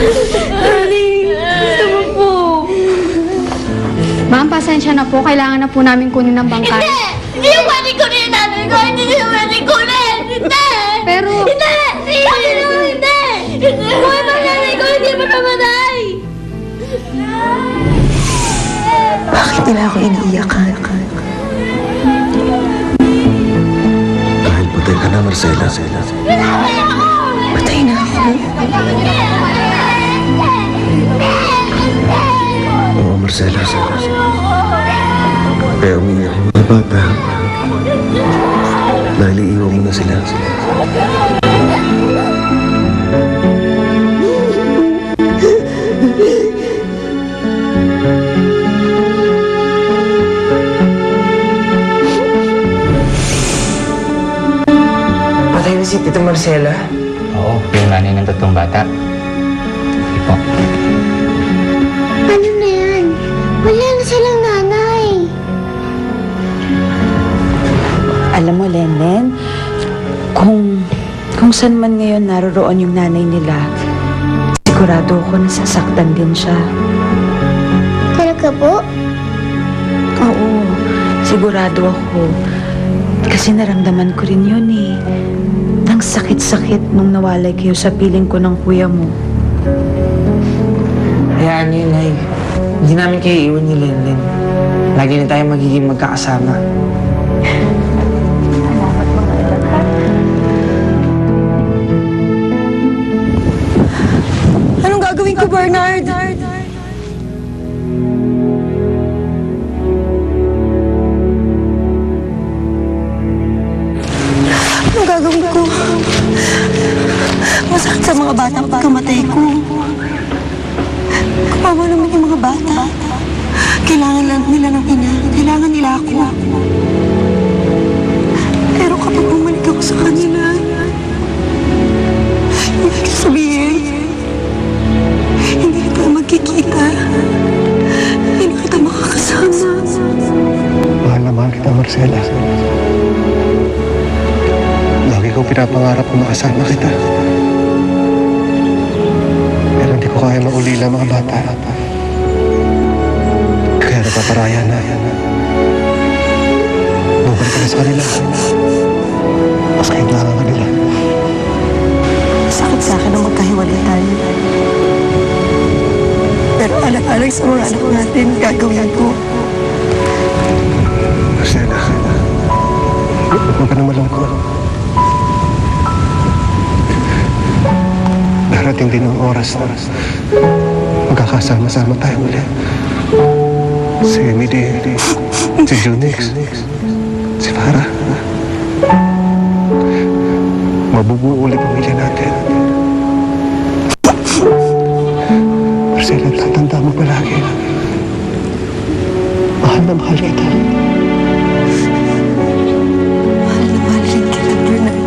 Darling, gusto mo po. Ma'am, pasensya na po. Kailangan na po namin kunin ng bangkay. Hindi! Hindi yung pwede kunin yung nanay ko! Hindi yung pwede kunin! Hindi! Pero... Hindi! Hindi! Buhay pa nanay ko! Hindi pa namatay! Bakit nila ako iniiyakan? Dahil patay ka na, Marcela. Pinaway ako! Patay na ako. Oo, Marcela. Kaya umiyak yung mga bata. Dahil iiwan mo na sila. Patay na si Tita Marcela? Oo, yung nanay ng tatlong bata. Sige po. Ano na yan? Wala na silang nanay. Alam mo, Lenlen, kung saan man ngayon naroroon yung nanay nila, sigurado ako nasasaktan din siya. Talaga po? Oo, sigurado ako. Kasi naramdaman ko rin yun eh. Ang sakit-sakit nung nawalay kayo sa piling ko ng kuya mo. Hayaan niyo, Nay. Hindi namin kayo iwan ni Lenlen. Lagi na tayo magiging magkakasama. Anong gagawin ko, Bernard? Anong gagawin ko? Masakit sa mga bata ang pagkamatay ko. Kapawa naman yung mga bata. Kailangan lang nila ng ina. Kailangan nila ako. Pero kapag bumalik ako sa kanila, ibig sabihin, hindi na tayo magkikita. Hindi na kita makakasama. Mahal na mahal kita, Marcela. Lagi kong pinapangarap na makasama kita. Pero hindi ko kaya maulila mga bata. Kaya napaparaya na. Bumalik ka na sa kanila. Mas kailangan ka nila. Sakit sa akin ang magkahiwalay tayo. Pero alang-alang sa mga anak natin, gagawin ko. Marcela, huwag ka na malungkot. Darating din ang oras na magkakasama-sama tayo ulit. Si Emily, si Junix, si Farah. Mabubuo ulit pamilya natin. Marcela, tatanda mo palagi. Mahal na mahal kita. Mahal na mahal rin kita, Bernard.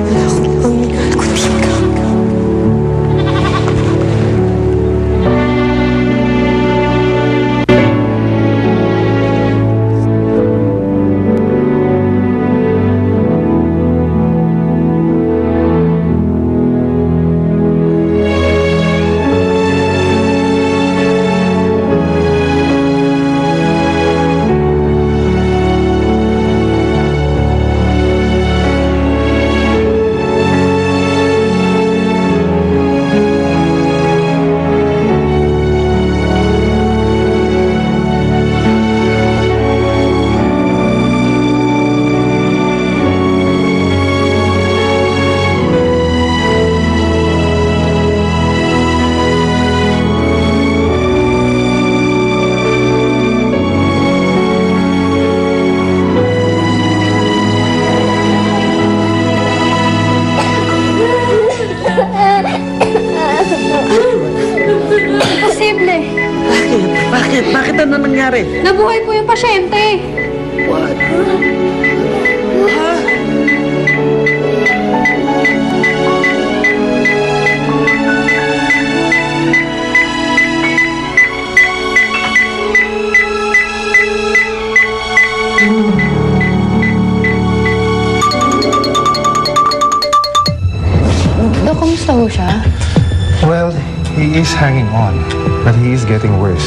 Wala akong ibang minahal kundi ikaw. Imposible. Bakit? Bakit ano nangyari? Nabuhay po yung pasyente. Dok, Kamusta ho siya? Well, he is hanging on, but he is getting worse.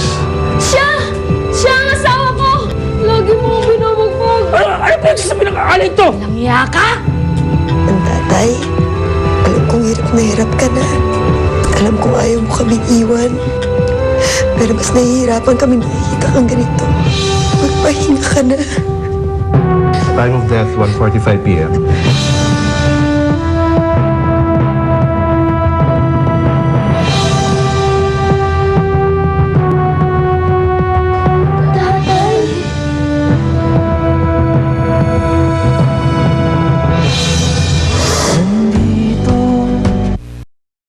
Siya ang asawa ko! Lagi mo akong binabagpag. Ano po sa pinakakalay to? Langya ka? Ang tatay, alam kong hirap na hirap ka na. Alam kong ayaw mo kaming iwan. Pero mas nahihirapan kami nakikita kang ganito. Magpahinga ka na. Time of death, 1:45 p.m.